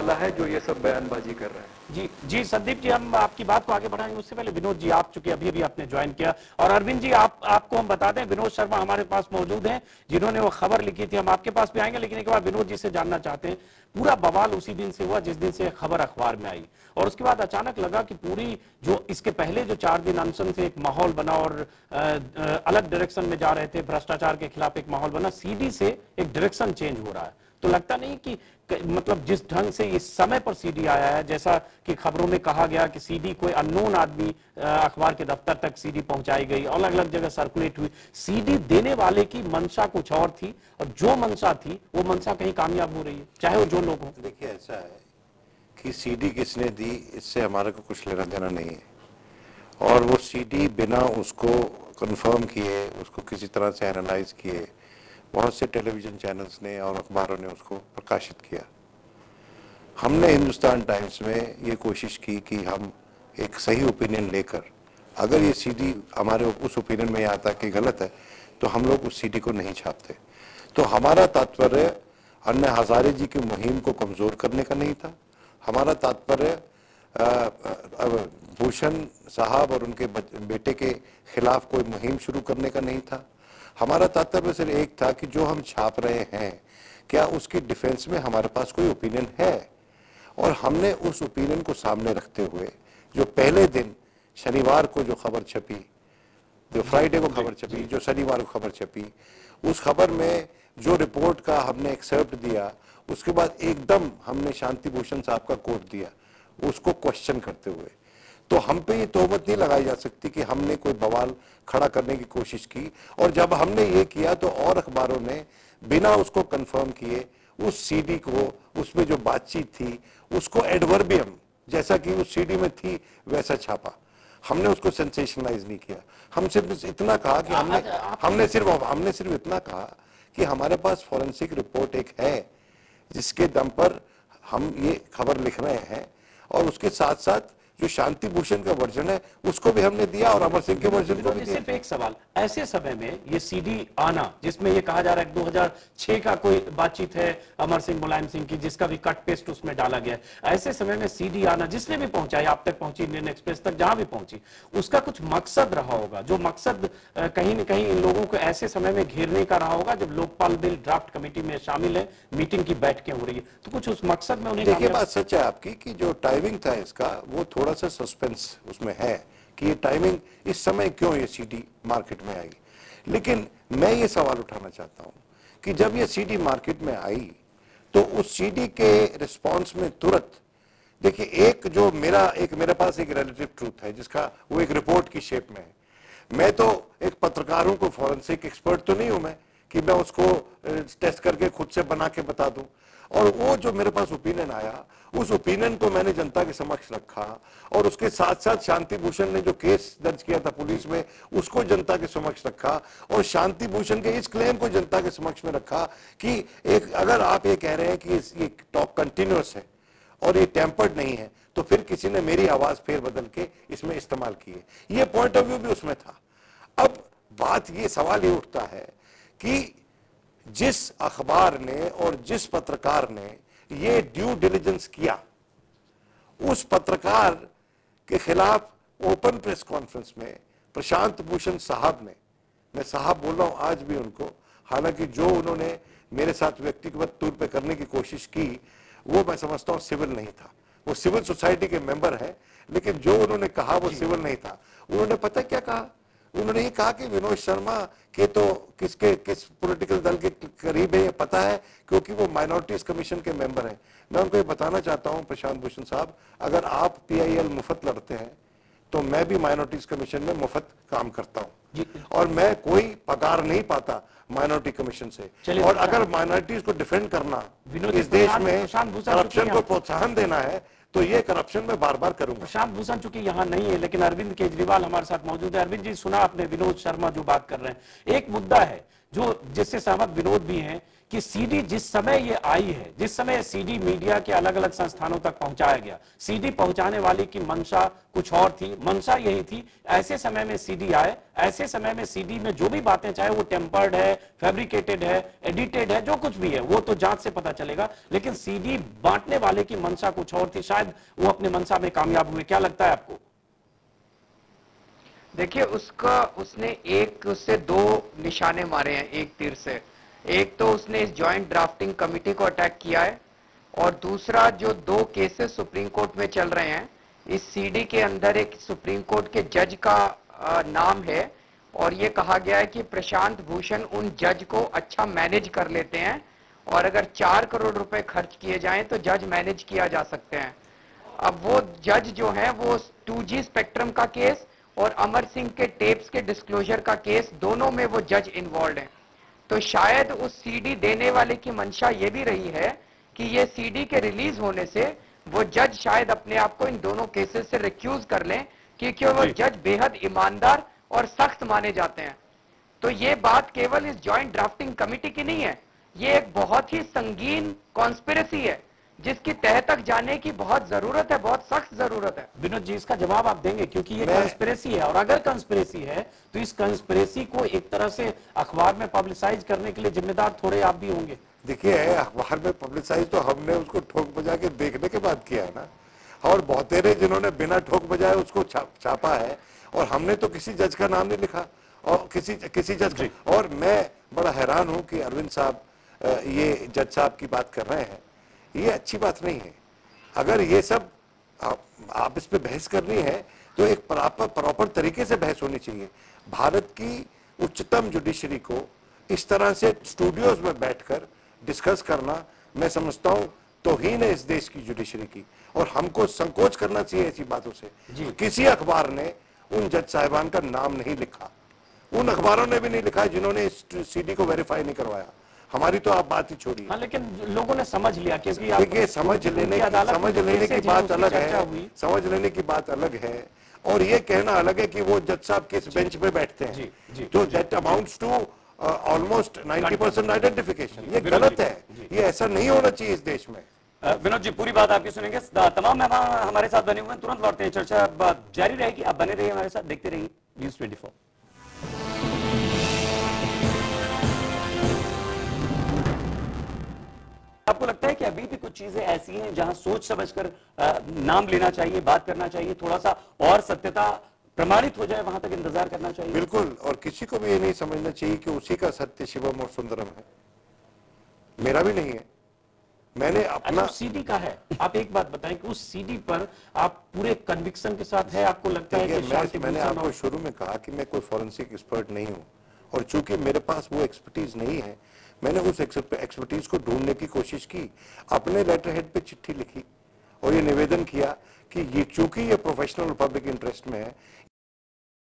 वाला है जो ये सब बयानबाजी कर रहा है। जी जी संदीप जी, हम आपकी बात को आगे बढ़ाएंगे, उससे पहले विनोद जी, आप चूंकि अभी अभी आपने ज्वाइन किया, और अरविंद जी आपको हम बता दें, विनोद शर्मा हमारे पास मौजूद हैं जिन्होंने वो खबर लिखी थी। हम आपके पास भी आएंगे, लेकिन एक बार विनोद जी से जानना चाहते हैं, पूरा बवाल उसी दिन से हुआ जिस दिन से खबर अखबार में आई, और उसके बाद अचानक लगा कि पूरी जो इसके पहले जो 4 दिन अनशन से एक माहौल बना और अलग डायरेक्शन में जा रहे थे, भ्रष्टाचार के खिलाफ एक माहौल बना, सीडी से एक डायरेक्शन चेंज हो रहा है। तो लगता नहीं कि मतलब जिस ढंग से इस समय पर सीडी आया है, जैसा कि खबरों में कहा गया कि सीडी कोई अननोन आदमी अखबार के दफ्तर तक सीडी पहुंचाई गई, अलग अलग जगह सर्कुलेट हुई, सीडी देने वाले की मंशा कुछ और थी, और जो मंशा थी वो मंशा कहीं कामयाब हो रही है, चाहे वो जो लोग हों। देखिए, ऐसा है कि सीडी किसने दी इससे हमारे को कुछ लेना देना नहीं है, और वो सीडी बिना उसको कंफर्म किए, उसको किसी तरह से एनालाइज किए, बहुत से टेलीविजन चैनल्स ने और अखबारों ने उसको प्रकाशित किया। हमने हिंदुस्तान टाइम्स में ये कोशिश की कि हम एक सही ओपिनियन लेकर, अगर ये सीडी हमारे उस ओपिनियन में आता कि गलत है, तो हम लोग उस सीडी को नहीं छापते। तो हमारा तात्पर्य अन्ना हजारे जी की मुहिम को कमज़ोर करने का नहीं था, हमारा तात्पर्य भूषण साहब और उनके बेटे के खिलाफ कोई मुहिम शुरू करने का नहीं था। हमारा तात्पर्य सिर्फ एक था कि जो हम छाप रहे हैं, क्या उसकी डिफेंस में हमारे पास कोई ओपिनियन है, और हमने उस ओपिनियन को सामने रखते हुए जो पहले दिन शनिवार को जो खबर छपी, जो फ्राइडे को खबर छपी, जो शनिवार को खबर छपी, उस खबर में जो रिपोर्ट का हमने एक्सेप्ट दिया, उसके बाद एकदम हमने शांति भूषण साहब का कोट दिया, उसको क्वेश्चन करते हुए। तो हम पे ये तोहमत नहीं लगाई जा सकती कि हमने कोई बवाल खड़ा करने की कोशिश की, और जब हमने ये किया तो और अखबारों ने बिना उसको कंफर्म किए उस सीडी को, उसमें जो बातचीत थी उसको एडवर्बियम जैसा कि उस सीडी में थी वैसा छापा। हमने उसको सेंसेशनलाइज नहीं किया। हम सिर्फ इतना कहा कि हमने सिर्फ इतना कहा कि हमारे पास फॉरेंसिक रिपोर्ट एक है जिसके दम पर हम ये खबर लिख रहे हैं, और उसके साथ साथ जो शांति भूषण का वर्जन है उसको भी हमने दिया और अमर सिंह के वर्जन को भी दिया। सिर्फ एक सवाल, ऐसे समय में ये सीडी आना जिसमें ये कहा जा रहा है 2006 का कोई बातचीत है अमर सिंह मुलायम सिंह की, जिसका भी कट पेस्ट उसमें डाला गया है, ऐसे समय में सीडी आना जिसने भी पहुंचाई, आप तक पहुंची, इंडियन एक्सप्रेस तक, जहां भी पहुंची, उसका कुछ मकसद रहा होगा, जो मकसद कहीं न कहीं इन लोगों को ऐसे समय में घेरने का रहा होगा जब लोकपाल बिल ड्राफ्ट कमेटी में शामिल है, मीटिंग की बैठकें हो रही है, तो कुछ उस मकसद में उन्हें। देखिए, बात सच है आपकी कि जो टाइमिंग था इसका वो थोड़ा सा सस्पेंस उसमें है कि ये टाइमिंग इस समय क्यों ये सीडी मार्केट में आई। लेकिन मैं ये सवाल उठाना चाहता हूं कि जब ये सीडी मार्केट में आई तो उस सीडी के रिस्पांस में तुरंत, देखिए, मेरे पास एक रिलेटिव ट्रूथ है जिसका वो एक रिपोर्ट की शेप में है। मैं तो एक पत्रकार हूं, कोई फॉरेंसिक एक्सपर्ट तो नहीं हूं मैं कि मैं उसको टेस्ट करके खुद से बना के बता दूं। और वो जो मेरे पास ओपिनियन आया, उस ओपिनियन को मैंने जनता के समक्ष रखा, और उसके साथ साथ शांति भूषण ने जो केस दर्ज किया था पुलिस में उसको जनता के समक्ष रखा, और शांति भूषण के इस क्लेम को जनता के समक्ष में रखा कि एक, अगर आप ये कह रहे हैं कि ये टॉक कंटिन्यूअस है और ये टेम्पर्ड नहीं है, तो फिर किसी ने मेरी आवाज फेर बदल के इसमें इस्तेमाल की है। ये पॉइंट ऑफ व्यू भी उसमें था। अब बात ये, सवाल ये उठता है कि जिस अखबार ने और जिस पत्रकार ने ये ड्यू डिलिजेंस किया, उस पत्रकार के खिलाफ ओपन प्रेस कॉन्फ्रेंस में प्रशांत भूषण साहब ने, मैं साहब बोल रहा हूं आज भी उनको, हालांकि जो उन्होंने मेरे साथ व्यक्तिगत तौर पे करने की कोशिश की वो मैं समझता हूं सिविल नहीं था, वो सिविल सोसाइटी के मेंबर है, लेकिन जो उन्होंने कहा वो सिविल नहीं था। उन्होंने पता क्या कहा? उन्होंने ये कहा कि विनोद शर्मा के तो किस पॉलिटिकल दल के करीब है ये पता है क्योंकि वो माइनॉरिटीज कमीशन के मेंबर हैं। मैं उनको ये बताना चाहता हूं प्रशांत भूषण साहब, अगर आप पीआईएल मुफ्त लड़ते हैं तो मैं भी माइनॉरिटीज कमीशन में मुफ्त काम करता हूं, और मैं कोई पगार नहीं पाता माइनॉरिटी कमीशन से। और अगर माइनॉरिटीज को डिफेंड करना, इस देश में करप्शन को प्रोत्साहन देना है, तो ये करप्शन में बार बार करूंगा। प्रशांत भूषण चूंकि यहाँ नहीं है, लेकिन अरविंद केजरीवाल हमारे साथ मौजूद है। अरविंद जी, सुना आपने विनोद शर्मा जो बात कर रहे हैं। एक मुद्दा है जो जिससे सहमत विनोद भी हैं कि सीडी जिस समय ये आई है, जिस समय सीडी मीडिया के अलग अलग संस्थानों तक पहुंचाया गया, सीडी पहुंचाने वाली की मंशा कुछ और थी, मंशा यही थी ऐसे समय में सीडी आए, ऐसे समय में सीडी में जो भी बातें चाहे वो टेम्पर्ड है, फैब्रिकेटेड है, एडिटेड है, जो कुछ भी है वो तो जांच से पता चलेगा, लेकिन सीडी बांटने वाले की मंशा कुछ और थी, शायद वो अपने मंशा में कामयाब हुए। क्या लगता है आपको? देखिए, उसने उससे दो निशाने मारे हैं एक तीर से। एक तो उसने इस जॉइंट ड्राफ्टिंग कमेटी को अटैक किया है, और दूसरा जो दो केसेस सुप्रीम कोर्ट में चल रहे हैं, इस सीडी के अंदर एक सुप्रीम कोर्ट के जज का नाम है, और ये कहा गया है कि प्रशांत भूषण उन जज को अच्छा मैनेज कर लेते हैं, और अगर 4 करोड़ रुपए खर्च किए जाएं तो जज मैनेज किया जा सकते हैं। अब वो जज जो है वो 2G स्पेक्ट्रम का केस और अमर सिंह के टेप्स के डिस्क्लोजर का केस, दोनों में वो जज इन्वॉल्व हैं। तो शायद उस सीडी देने वाले की मंशा ये भी रही है कि ये सीडी के रिलीज होने से वो जज शायद अपने आप को इन दोनों केसेस से रिक्यूज कर लें, क्योंकि वो जज बेहद ईमानदार और सख्त माने जाते हैं। तो ये बात केवल इस जॉइंट ड्राफ्टिंग कमेटी की नहीं है, ये एक बहुत ही संगीन कॉन्स्पिरेसी है जिसकी तह तक जाने की बहुत जरूरत है, बहुत सख्त जरूरत है। विनोद जी, इसका जवाब आप देंगे, क्योंकि ये कंस्पिरेसी है, और अगर कंस्पिरेसी है तो इस कंस्पिरेसी को एक तरह से अखबार में पब्लिसाइज करने के लिए जिम्मेदार थोड़े आप भी होंगे। देखिए, अखबार में पब्लिसाइज तो हमने उसको ठोक बजा के देखने के बाद किया है ना, और बहुतेरे जिन्होंने बिना ठोक बजाए उसको छापा है, और हमने तो किसी जज का नाम नहीं लिखा, और किसी जज का। और मैं बड़ा हैरान हूं कि अरविंद साहब ये जज साहब की बात कर रहे हैं, ये अच्छी बात नहीं है। अगर ये सब आप इस पे बहस करनी है तो एक प्रॉपर तरीके से बहस होनी चाहिए। भारत की उच्चतम जुडिशरी को इस तरह से स्टूडियोज में बैठकर डिस्कस करना, मैं समझता हूं तौहीन है इस देश की जुडिशरी की, और हमको संकोच करना चाहिए ऐसी बातों से। किसी अखबार ने उन जज साहिबान का नाम नहीं लिखा, उन अखबारों ने भी नहीं लिखा जिन्होंने इस सीडी को वेरीफाई नहीं करवाया। हमारी तो आप बात ही छोड़िए। हाँ, लेकिन लोगों ने समझ लिया, क्योंकि देखिए, समझ लेने की बात अलग है, समझ लेने की बात अलग है, और ये कहना अलग है कि वो जज साहब किस बेंच पे बैठते हैं, तो that amounts to almost 90% identification. ये गलत है, ये ऐसा नहीं होना चाहिए इस देश में। विनोद जी, पूरी बात आपकी सुनेंगे, तमाम मेहमान हमारे साथ बने हुए हैं, तुरंत लौटते हैं, चर्चा जारी रहेगी, आप बने रहिए हमारे साथ, देखते रहिए न्यूज़ 24। आपको लगता है कि अभी भी कुछ चीजें ऐसी हैं जहां सोच समझकर नाम लेना चाहिए, बात करना चाहिए, थोड़ा सा और सत्यता प्रमाणित हो जाए वहां तक इंतजार करना चाहिए? बिल्कुल, और किसी को भी ये नहीं समझना चाहिए कि उसी का सत्य शिवम और सुंदरम है, मेरा भी नहीं है। मैंने अपना सीडी का है। आप एक बात बताएं कि उस सीडी पर आप पूरे कन्विक्शन के साथ है, आपको लगता है कि मैंने आपको शुरू में कहा कि मैं कोई फॉरेंसिक एक्सपर्ट नहीं हूं, और चूंकि मेरे पास वो एक्सपर्टीज नहीं है, मैंने उस एक्सपर्टीज को ढूंढने की कोशिश की, अपने लेटर हेड पे चिट्ठी लिखी और ये निवेदन किया कि ये चूंकि ये प्रोफेशनल पब्लिक इंटरेस्ट में है,